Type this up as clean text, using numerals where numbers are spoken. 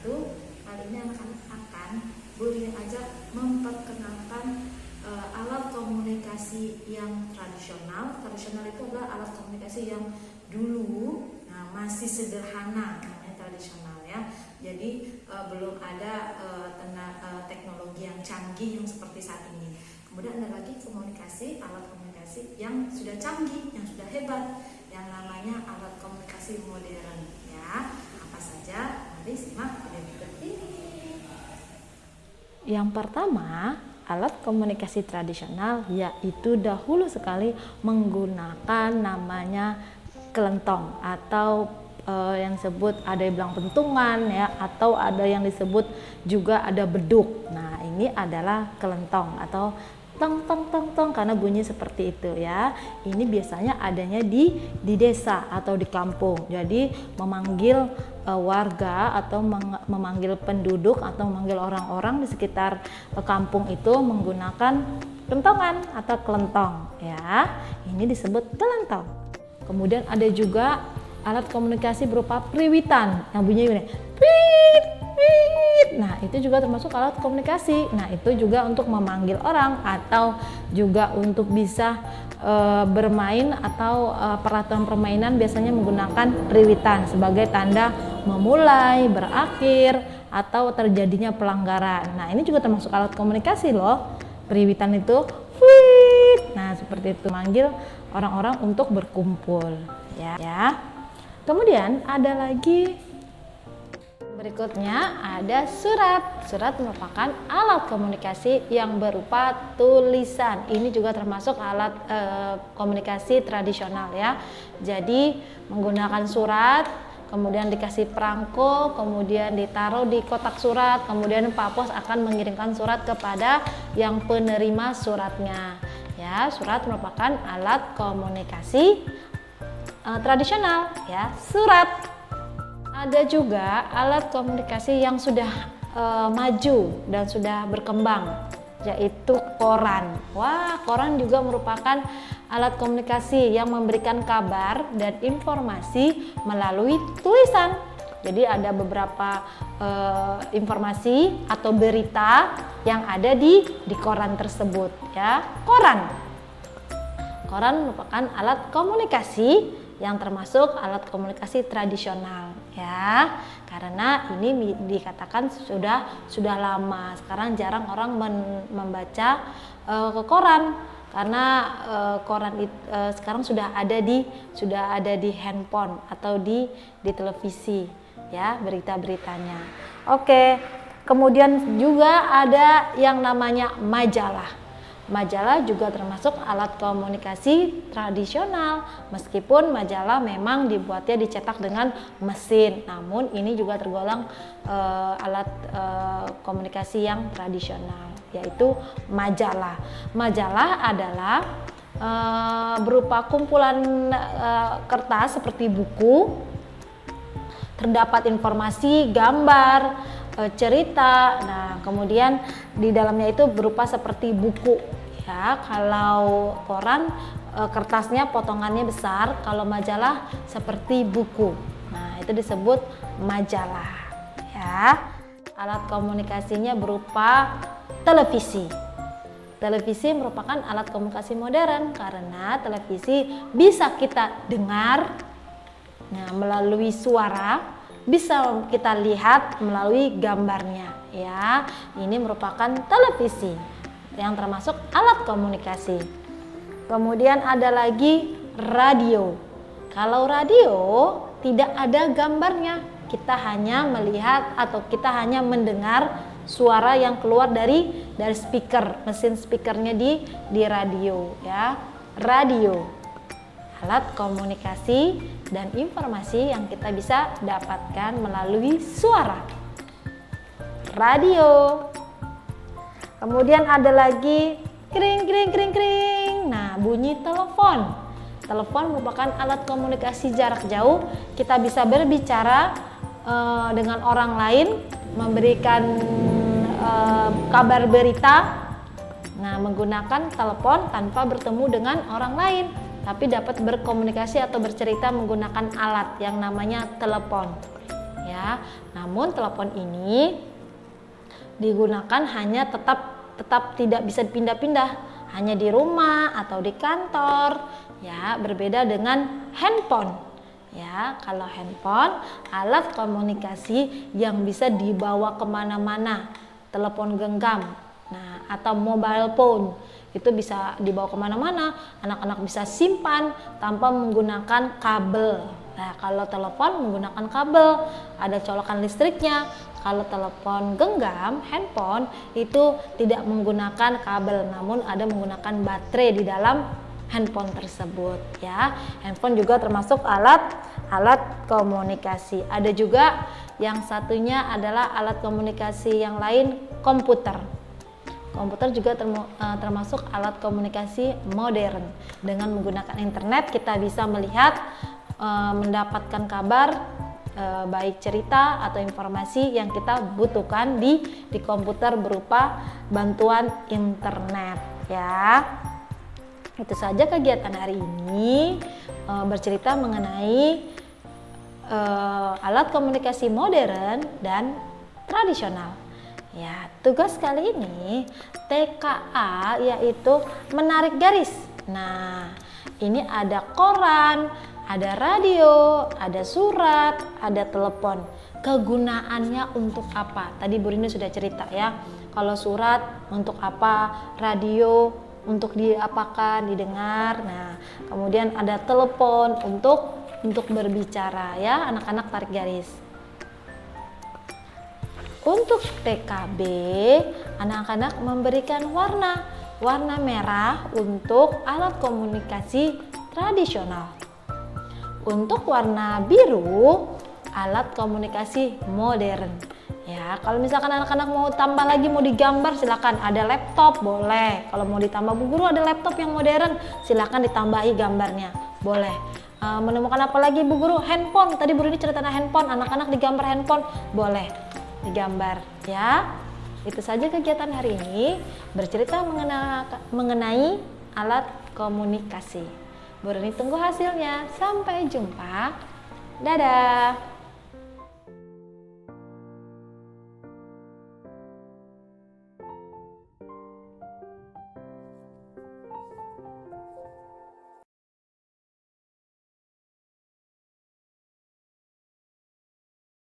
itu kali ini anak-anak akan Buli ajak memperkenalkan alat komunikasi yang tradisional. Tradisional itu adalah alat komunikasi yang dulu masih sederhana, namanya tradisional ya. Jadi belum ada teknologi yang canggih yang seperti saat ini. Kemudian ada lagi alat komunikasi yang sudah canggih, yang sudah hebat, yang namanya alat komunikasi modern ya. Apa saja? Mari simak video berikut ini. Yang pertama, alat komunikasi tradisional yaitu dahulu sekali menggunakan namanya kelentong atau yang disebut ada yang bilang pentungan ya, atau ada yang disebut juga ada beduk. Nah, ini adalah kelentong atau tong tong tong tong karena bunyi seperti itu ya. Ini biasanya adanya di desa atau di kampung. Jadi memanggil warga atau memanggil penduduk atau memanggil orang-orang di sekitar kampung itu menggunakan kentongan atau kelentong ya. Ini disebut kelentong. Kemudian ada juga alat komunikasi berupa priwitan yang bunyinya gini. Prit, prit. Nah, itu juga termasuk alat komunikasi. Nah, itu juga untuk memanggil orang atau juga untuk bisa bermain atau peraturan permainan biasanya menggunakan priwitan sebagai tanda memulai, berakhir, atau terjadinya pelanggaran. Nah, ini juga termasuk alat komunikasi loh. Priwitan itu prit. Nah, seperti itu manggil orang-orang untuk berkumpul ya. Kemudian ada lagi berikutnya ada surat. Surat merupakan alat komunikasi yang berupa tulisan. Ini juga termasuk alat komunikasi tradisional ya. Jadi menggunakan surat, kemudian dikasih perangko, kemudian ditaruh di kotak surat, kemudian Pak Pos akan mengirimkan surat kepada yang penerima suratnya. Ya, surat merupakan alat komunikasi tradisional ya, surat. Ada juga alat komunikasi yang sudah maju dan sudah berkembang, yaitu koran. Wah, koran juga merupakan alat komunikasi yang memberikan kabar dan informasi melalui tulisan. Jadi ada beberapa informasi atau berita yang ada di koran tersebut ya. Koran merupakan alat komunikasi yang termasuk alat komunikasi tradisional ya, karena ini dikatakan sudah lama. Sekarang jarang orang membaca koran karena koran sekarang sudah ada di handphone atau di televisi ya, berita-beritanya. Oke, kemudian juga ada yang namanya majalah. Majalah juga termasuk alat komunikasi tradisional, meskipun majalah memang dibuatnya dicetak dengan mesin, namun ini juga tergolong alat komunikasi yang tradisional, yaitu majalah. Majalah adalah berupa kumpulan kertas seperti buku, terdapat informasi, gambar, cerita. Nah, kemudian di dalamnya itu berupa seperti buku ya. Kalau koran kertasnya potongannya besar, kalau majalah seperti buku. Nah, itu disebut majalah ya. Alat komunikasinya berupa televisi. Televisi merupakan alat komunikasi modern karena televisi bisa kita dengar melalui suara, bisa kita lihat melalui gambarnya ya. Ini merupakan televisi yang termasuk alat komunikasi. Kemudian ada lagi radio. Kalau radio tidak ada gambarnya, kita hanya melihat atau kita hanya mendengar suara yang keluar dari speaker, mesin speakernya di radio ya. Radio, alat komunikasi dan informasi yang kita bisa dapatkan melalui suara. Radio. Kemudian ada lagi kring kring kring kring. Nah, bunyi telepon. Telepon merupakan alat komunikasi jarak jauh. Kita bisa berbicara dengan orang lain, memberikan kabar berita. Nah, menggunakan telepon tanpa bertemu dengan orang lain, tapi dapat berkomunikasi atau bercerita menggunakan alat yang namanya telepon. ya. Namun telepon ini digunakan hanya tetap tidak bisa pindah-pindah, hanya di rumah atau di kantor, ya. Berbeda dengan handphone, ya. Kalau handphone alat komunikasi yang bisa dibawa kemana-mana, telepon genggam, nah, atau mobile phone itu bisa dibawa kemana-mana, anak-anak bisa simpan tanpa menggunakan kabel. Nah, kalau telepon menggunakan kabel, ada colokan listriknya. Kalau telepon genggam, handphone itu tidak menggunakan kabel, namun ada menggunakan baterai di dalam handphone tersebut, ya. Handphone juga termasuk alat komunikasi. Ada juga yang satunya adalah alat komunikasi yang lain, komputer. Komputer juga termasuk alat komunikasi modern. Dengan menggunakan internet kita bisa melihat, mendapatkan kabar, baik cerita atau informasi yang kita butuhkan di komputer berupa bantuan internet, ya. Itu saja kegiatan hari ini, bercerita mengenai alat komunikasi modern dan tradisional. Ya, tugas kali ini TKA yaitu menarik garis. Nah, ini ada koran, ada radio, ada surat, ada telepon. Kegunaannya untuk apa? Tadi Bu Rini sudah cerita, ya. Kalau surat untuk apa? Radio untuk diapakan, didengar. Nah, kemudian ada telepon untuk berbicara, ya. Anak-anak tarik garis. Untuk TKB, anak-anak memberikan warna merah untuk alat komunikasi tradisional. Untuk warna biru, alat komunikasi modern. Ya, kalau misalkan anak-anak mau tambah lagi, mau digambar, silakan. Ada laptop, boleh. Kalau mau ditambah, Bu Guru ada laptop yang modern, silakan ditambahi gambarnya, boleh. Menemukan apa lagi Bu Guru? Handphone. Tadi Bu Rini cerita handphone, anak-anak digambar handphone, boleh digambar, ya. Itu saja kegiatan hari ini, bercerita mengenai alat komunikasi. Bu Rini tunggu hasilnya. Sampai jumpa. Dadah.